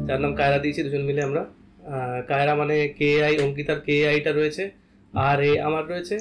যার নাম কায়রা দিয়েছি দুজন মিলে আমরা। কায়রা মানে KI, অঙ্কিতার KIটা রয়েছে, আর আমার রয়েছে।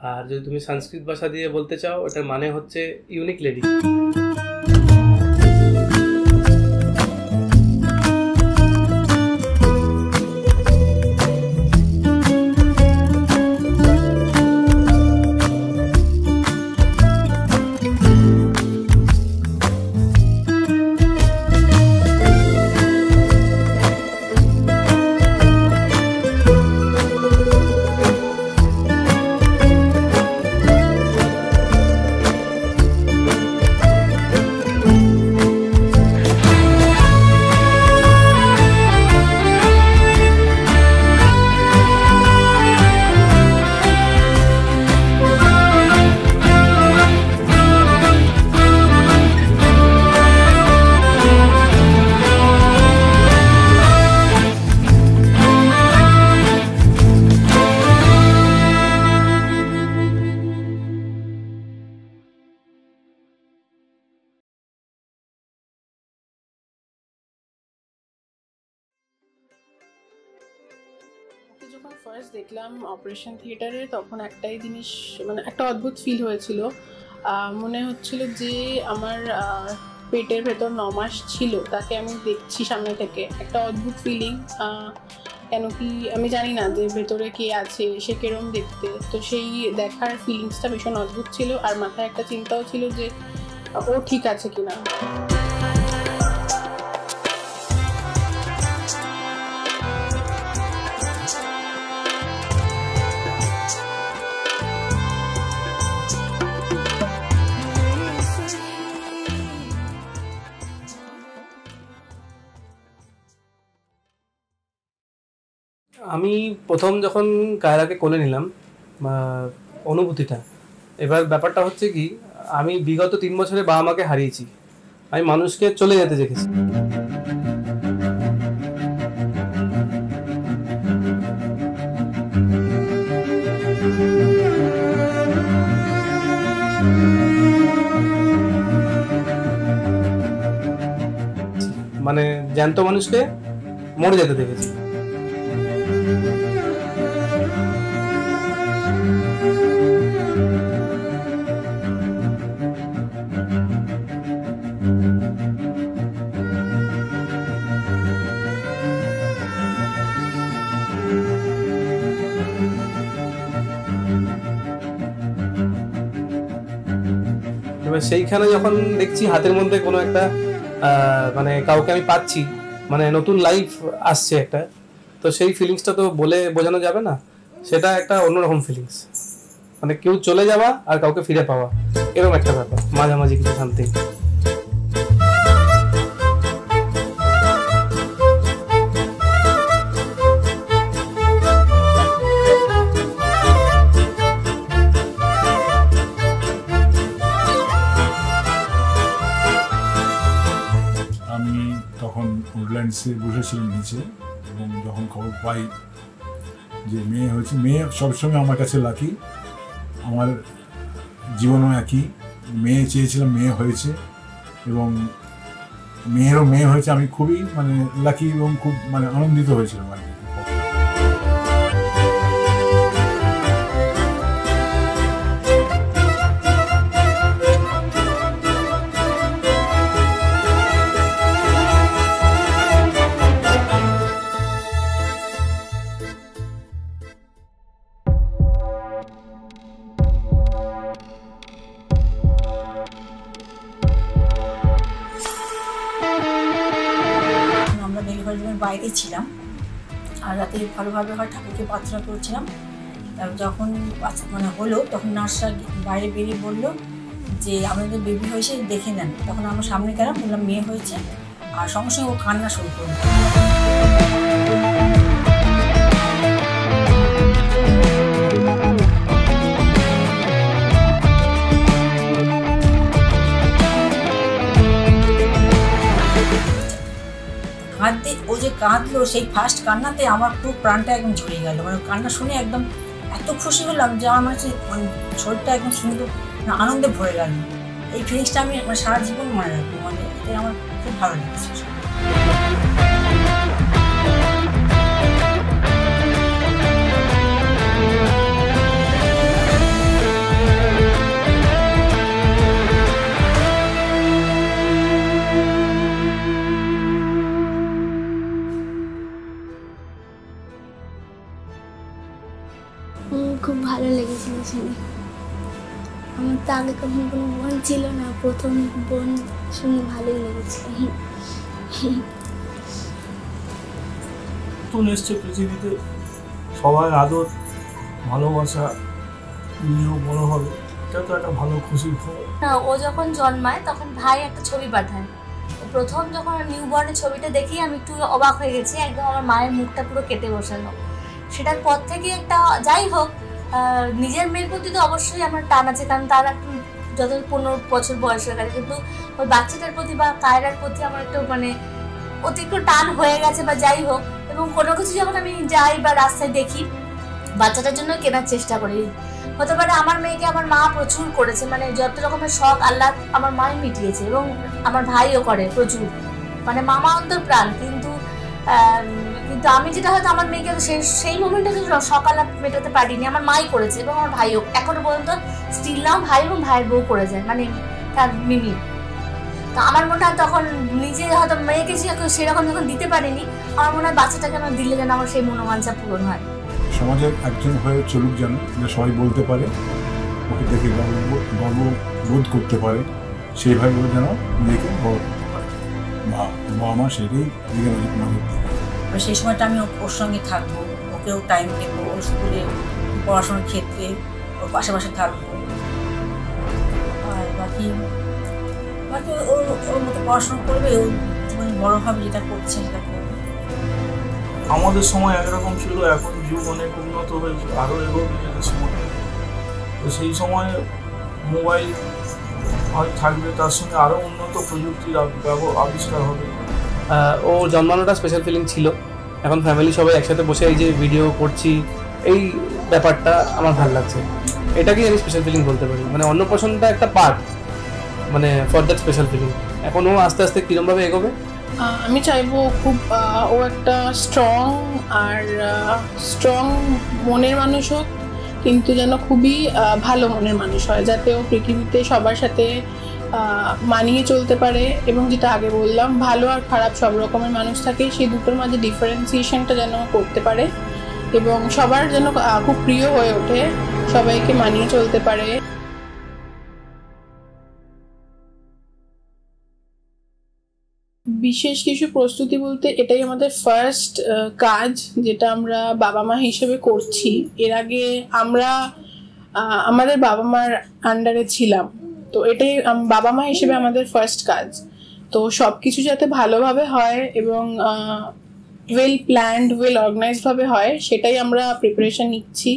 আর যদি তুমি সংস্কৃত ভাষা দিয়ে বলতে চাও, এটার মানে হচ্ছে ইউনিক লেডি। যখন ফার্স্ট দেখলাম অপারেশন থিয়েটারে, তখন একটাই জিনিস মানে একটা অদ্ভুত ফিল হয়েছিল। মনে হচ্ছিল যে আমার পেটের ভেতর 9 মাস ছিল, তাকে আমি দেখছি সামনে থেকে। একটা অদ্ভুত ফিলিং, কেন কি আমি জানি না যে ভেতরে কে আছে, সে কেরম দেখতে। তো সেই দেখার ফিলিংসটা ভীষণ অদ্ভুত ছিল। আর মাথায় একটা চিন্তাও ছিল যে ও ঠিক আছে কিনা। আমি প্রথম যখন কায়রাকে কোলে নিলাম, অনুভূতিটা, এবার ব্যাপারটা হচ্ছে কি, আমি বিগত 3 বছরে বাবা মাকে হারিয়েছি। আমি মানুষকে চলে যেতে দেখেছি। মানে জ্যান্ত মানুষকে মরে যেতে দেখেছি। এবার সেইখানে যখন দেখছি হাতের মধ্যে কোনো একটা মানে কাউকে আমি পাচ্ছি, মানে নতুন লাইফ আসছে একটা, তো সেই ফিলিংসটা তো বলে বোঝানো যাবে না। সেটা একটা অন্যরকম ফিলিংস, মানে কেউ চলে যাওয়া আর কাউকে ফিরে পাওয়া, এরকম একটা ব্যাপার, মাঝামাঝি কিছু শান্তি। তখন উডল্যান্ডসে বসেছিলাম নিচে, এবং যখন খবর পাই যে মেয়ে হয়েছে, মেয়ে সবসময় আমার কাছে লাকি, আমার জীবনও একই। মেয়ে চেয়েছিলাম, মেয়ে হয়েছে, এবং মেয়েরও মেয়ে হয়েছে। আমি খুবই মানে লাকি এবং খুব মানে আনন্দিত হয়েছিলাম আর কি। বাইরে ছিলাম, আর রাতে ভালোভাবে হয় ঠাকুরকে প্রার্থনা করছিলাম। তারপর যখন মানে হলো, তখন নার্সরা বাইরে বেরিয়ে বললো যে আমাদের বেবি হয়েছে, দেখে নেন। তখন আমরা সামনে গেলাম, বললাম মেয়ে হয়েছে, আর সঙ্গে সঙ্গে ও কান্না শুরু করলো। কাঁদতে, ও যে কাঁদলো, সেই ফার্স্ট কান্নাতে আমার পুরো প্রাণটা একদম ঝরে গেল। মানে কান্না শুনে একদম এত খুশি হলাম যে আমার মানে শরীরটা একদম সুন্দর আনন্দে ভরে গেল। এই ফিলিংসটা আমি সারা জীবন মনে রাখবো, মানে এটাই আমার খুব ভালো লাগছে। আগে কখনো কোনো বোন ছিল না, প্রথম বোন শুনে ভালোই লেগেছে। নতুন এসছে পৃথিবীতে, সবাই আদর ভালোবাসা নিয়েও বড় হবে, এটা তো একটা ভালো খুশির খবর। না, ও যখন জন্মায় তখন ভাই একটা ছবি পাঠায়। প্রথম যখন নিউবর্নের ছবিটা দেখি আমি একটু অবাক হয়ে গেছি, একদম আমার মায়ের মুখটা পুরো কেটে বসানো। সেটার পর থেকে একটা, যাই হোক, নিজের মেয়ের প্রতি তো অবশ্যই আমার টান আছে, কারণ তার একটু যত 15 বছর বয়স হয়ে গেছে, কিন্তু ওই বাচ্চাটার প্রতি বা কায়রার প্রতি আমার একটু মানে অতিরিক্ত টান হয়ে গেছে বা যাই হোক। এবং কোনো কিছু যখন আমি যাই বা রাস্তায় দেখি বাচ্চাটার জন্য কেনার চেষ্টা করি। হতে পারে আমার মেয়েকে আমার মা প্রচুর করেছে, মানে যত রকমের শখ আল্লাহ আমার মাই মিটিয়েছে, এবং আমার ভাইও করে প্রচুর, মানে মামা অন্তর প্রাণ। কিন্তু আমি যেটা হয়তো আমার মেয়েকে সেই মোমেন্টে শখ আল্লাহ মেটাতে পারিনি, আমার মাই করেছে, এবং আমার ভাইও এখনো পর্যন্ত স্টিল নাও ভাই এবং ভাইয়ের বউ করে যায়, মানে তার মিমি। তো আমার মনে হয় তখন নিজে হয়তো মেয়েকে সেরকম যখন দিতে পারিনি, আমার মনে হয় বাচ্চাটাকে আমার দিলে যেন আমার সেই মনোবাঞ্ছা পূরণ হয়। সমাজের একজন হয়ে চলুক যেন, সবাই বলতে পারে, ওকে দেখে গর্ববোধ করতে পারে, সেইভাবে ও যেন নিজেকে বড় করতে পারে, বাবা মা সেটাই দিকে নজর দেবে। সেই সময়টা আমি ওর সঙ্গে থাকবো, ওকেও টাইম দেবো, ওর স্কুলে পড়াশোনার ক্ষেত্রে ওর পাশাপাশি থাকবো। আর বাকি ওর মতো পড়াশোনা করবে, ও জীবনে বড় হবে, যেটা করছে সেটা করবে। আমাদের সময় একরকম ছিল, এখন যুগ অনেক উন্নত হয়েছে, আরও এগোবে যেতে সময়। তো সেই সময় মোবাইল হয় থাকবে, তার সঙ্গে আরও উন্নত প্রযুক্তির আবিষ্কার হবে। ও জন্মানোটা স্পেশাল ফিলিং ছিল। এখন ফ্যামিলি সবাই একসাথে বসে এই যে ভিডিও করছি, এই ব্যাপারটা আমার ভালো লাগছে, এটাকেই আমি স্পেশাল ফিলিং বলতে পারি। মানে অন্নপ্রাশনটা একটা পার্ট, মানে ফর দ্যাট স্পেশাল ফিলিং। এখন ও আস্তে আস্তে কিরমভাবে এগোবে, আমি চাইবো খুব ও একটা স্ট্রং মনের মানুষ হোক, কিন্তু যেন খুবই ভালো মনের মানুষ হয়, যাতে ও পৃথিবীতে সবার সাথে মানিয়ে চলতে পারে। এবং যেটা আগে বললাম, ভালো আর খারাপ সব রকমের মানুষ থাকে, সেই দুটোর মাঝে ডিফারেন্সিয়েশনটা যেন করতে পারে, এবং সবার যেন খুব প্রিয় হয়ে ওঠে, সবাইকে মানিয়ে চলতে পারে। বিশেষ কিছু প্রস্তুতি বলতে এটাই আমাদের ফার্স্ট কাজ, যেটা আমরা বাবা মা হিসেবে করছি। এর আগে আমরা আমাদের বাবা মার আন্ডারে ছিলাম, তো এটাই বাবা মা হিসেবে আমাদের ফার্স্ট কাজ। তো সব কিছু যাতে ভালোভাবে হয় এবং ওয়েল প্ল্যান্ড, ওয়েল অর্গানাইজডভাবে হয়, সেটাই আমরা প্রিপারেশন নিচ্ছি।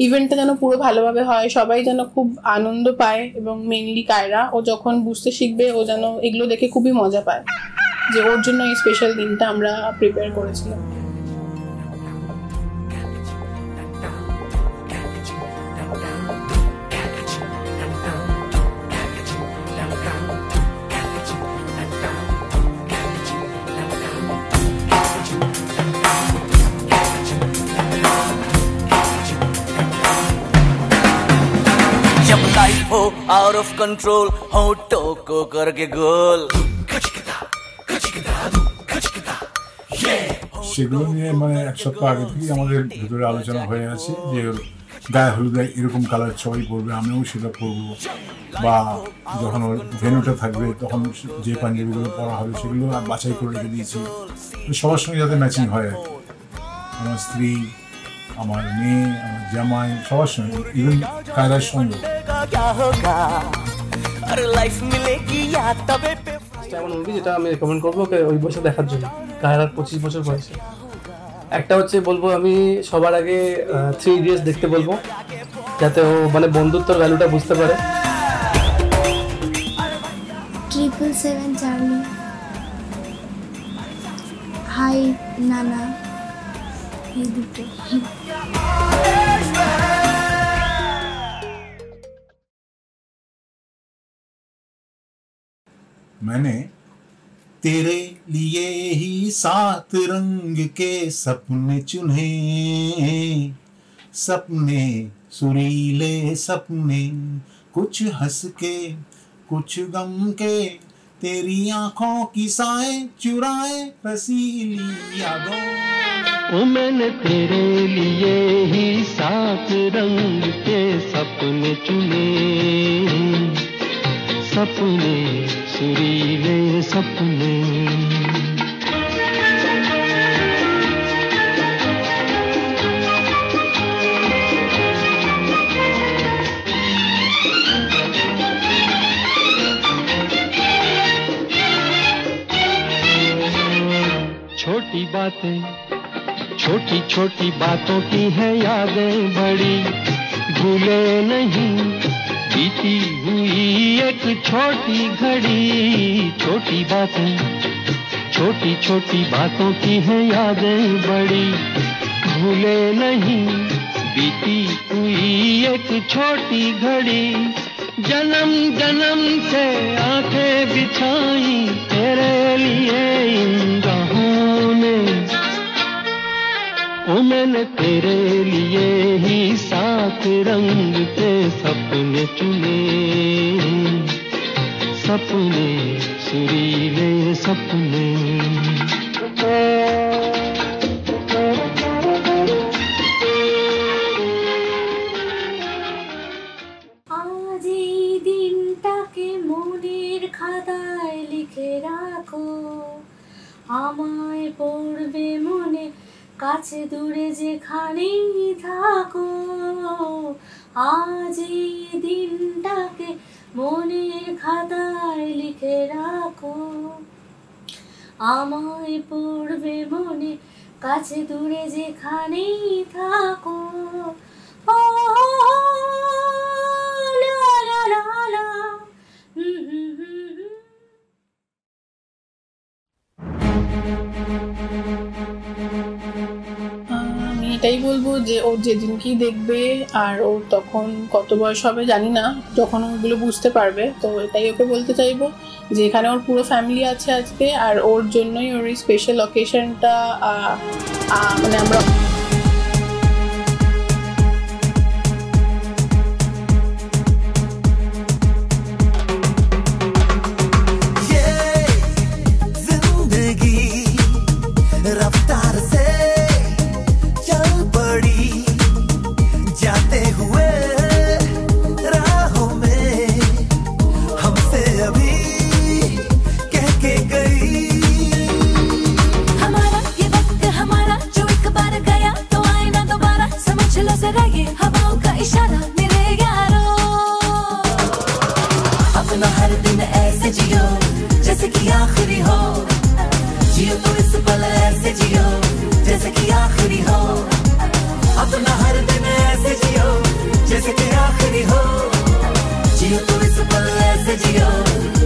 ইভেন্টটা যেন পুরো ভালোভাবে হয়, সবাই যেন খুব আনন্দ পায়, এবং মেনলি কায়রা, ও যখন বুঝতে শিখবে ও যেন এগুলো দেখে খুবই মজা পায়, যে ওর জন্য এই স্পেশাল দিনটা আমরা প্রিপেয়ার করেছিলাম। जब लाइफ हो आउट ऑफ कंट्रोल, होठों को करके गोल। সেগুলো নিয়ে মানে এক সপ্তাহ আগে থেকেই আমাদের ভিতরে আলোচনা হয়ে আছে যে গায়ে হলুদে এরকম কালার সবাই পরবে, আমিও সেটা পরবো, বা যখন ওর ভেন্যুটা থাকবে তখন যে পাঞ্জাবিগুলো পরা হবে সেগুলো বাছাই করে রেখে দিয়েছি, সবার সঙ্গে যাতে ম্যাচিং হয় আর কি। আমার স্ত্রী, আমার মেয়ে, আমার জামাই, সবার সঙ্গে, ইভেন কায়রার সঙ্গে। এমন মুভি যেটা আমি রেকমেন্ড করবো ওকে ওই বয়সে দেখার জন্য, কায়রার 25 বছর বয়সে। একটা হচ্ছে বলবো আমি সবার আগে 3 Idiots দেখতে বলবো, যাতে ও মানে বন্ধুত্বর ভ্যালুটা বুঝতে পারে। 777 চার্লি, হাই নানা, এই দুটো। मैंने तेरे लिए ही 7 रंग के सपने चुने, सपने सुरीले सपने, कुछ हंस के कुछ गम के, तेरी आंखों की साए चुराए रसीली यादों। ओ मैंने तेरे लिए ही 7 रंग के सपने चुने, सपने सुरीले सपने। छोटी बातें, छोटी छोटी बातों की है यादें बड़ी, भूले नहीं बीती हुई एक छोटी घड़ी। छोटी बातें, छोटी छोटी बातों की है यादें बड़ी, भूले नहीं बीती हुई एक छोटी घड़ी। जन्म जन्म से आंखें बिछाई तेरे लिए इन राहों ने, ओ मैंने तेरे लिए ही 7 रंग के सपने चुने, सपने सुरीले सपने। আজ এই দিনটাকে মনের খাতায় লিখে রাখো, আমায় পড়বে মনে কাছে দূরে যেখানেই থাকো। আজ এই দিনটাকে মনের খাতায় লিখে রাখো, আমায় পড়বে মনে কাছে দূরে যেখানেই থাকো। ও লা লা লা লা, আমি এটাই বলবো যে ও যেদিনকেই দেখবে, আর ওর তখন কত বয়স হবে জানি না, যখন ওগুলো বুঝতে পারবে, তো এটাই ওকে বলতে চাইবো যে এখানে ওর পুরো ফ্যামিলি আছে আজকে, আর ওর জন্যই ওর এই স্পেশাল অকেশনটা মানে আমরা रफ्तार से चल पड़ी, जाते हुए राहों में हमसे अभी कह के गई। हमारा ये वक्त हमारा जो एक बार गया तो आए ना दोबारा, समझ लो जरा ये हवाओं का इशारा मेरे यारो। अपना हर दिन ऐसे जियो जैसे कि आखिरी हो, जियो तो इस पल ऐसे जियो जैसे कि आखिरी हो। अपना हर दिन ऐसे जियो जैसे कि आखिरी हो, जियो तो इस पल ऐसे जियो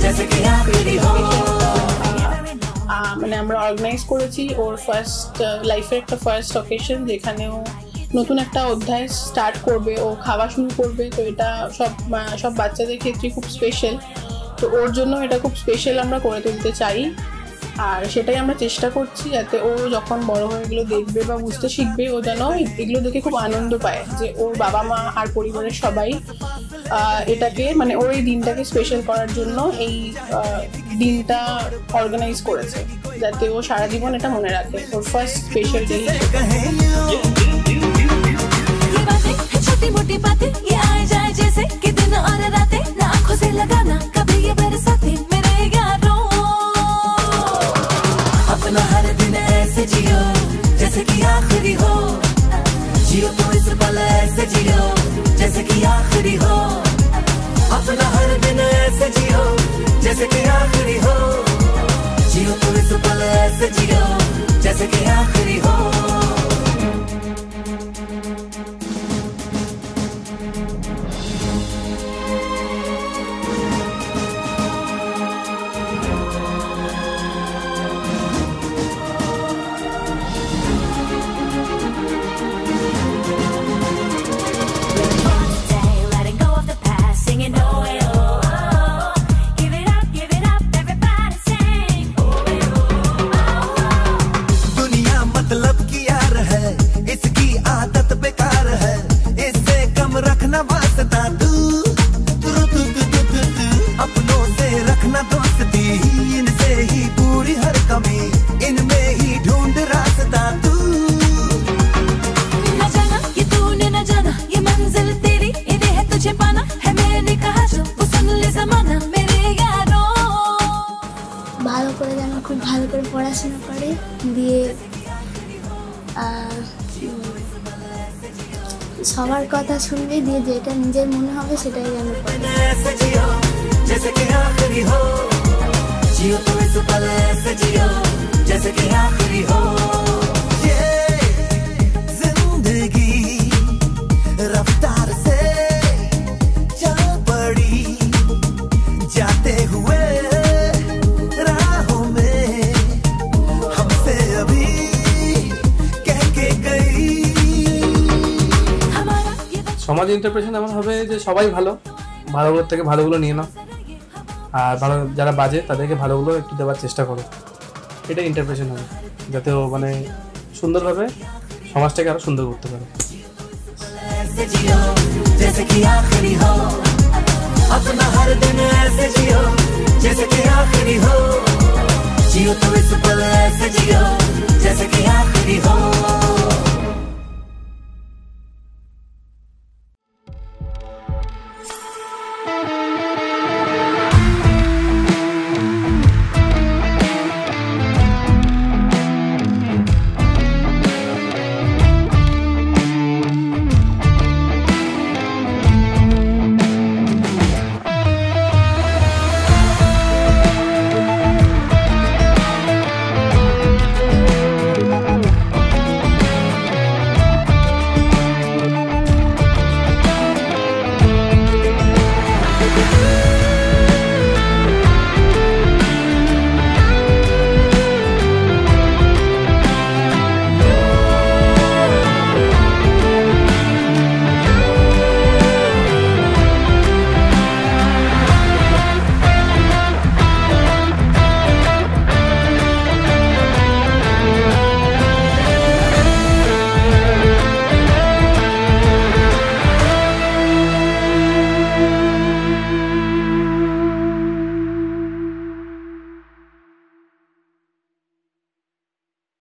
जैसे कि आखिरी हो। মানে আমরা অর্গানাইজ করেছি ওর ফার্স্ট লাইফের একটা ফার্স্ট অকেশন, যেখানে ও নতুন একটা অধ্যায় স্টার্ট করবে, ও খাওয়া শুরু করবে। তো এটা সব বাচ্চাদের ক্ষেত্রে খুব স্পেশাল, তো ওর জন্য এটা খুব স্পেশাল আমরা করে তুলতে চাই। আর সেটাই আমরা চেষ্টা করছি যাতে ও যখন বড় হয়ে এগুলো দেখবে বা বুঝতে শিখবে, ও যেন এগুলো দেখে খুব আনন্দ পায় যে ওর বাবা মা আর পরিবারের সবাই এটাকে মানে ওর এই দিনটাকে স্পেশাল করার জন্য এই দিনটা অর্গানাইজ করেছে, যাতে ও সারা জীবন এটা মনে রাখে ওর ফার্স্ট স্পেশাল ডে। छोटी मोटी बातें ये आए जाए जैसे कि दिन और रातें, ना आंखों से लगाना कभी ये बरसाते मेरे यारों। अपना हर दिन ऐसे जियो जैसे कि आखिरी हो, जियो तो इस पल ऐसे जियो जैसे कि आखिरी हो। अपना हर दिन ऐसे जियो जैसे कि आखिरी हो, जियो तो इस पल ऐसे जियो जैसे कि आखिरी हो। दुनिया मत করে যেন খুব ভালো করে পড়াশোনা করে, দিয়ে সবার কথা শুনবে, দিয়ে যেটা নিজের মনে হবে সেটাই যেন করে। रफ्तार से चल पड़ी जाते हुए राहों में हमसे अभी कह के गई। সমাজ ইন্টারপ্রেশন এমন হবে যে সবাই ভালো, ভালোগুলোর থেকে ভালোগুলো নিয়ে নাও, আর ভালো যারা বাজে তাদেরকে ভালোগুলো একটু দেওয়ার চেষ্টা করো। এটা ইন্টারপ্রেশন হবে, যাতে ও মানে সুন্দরভাবে সমাজটাকে আরো সুন্দর করতে পারে। जैसे कि आखिरी हो अपना हर दिन ऐसे जियो जैसे कि आखिरी हो, जियो तो इस पल ऐसे जियो जैसे कि आखिरी हो।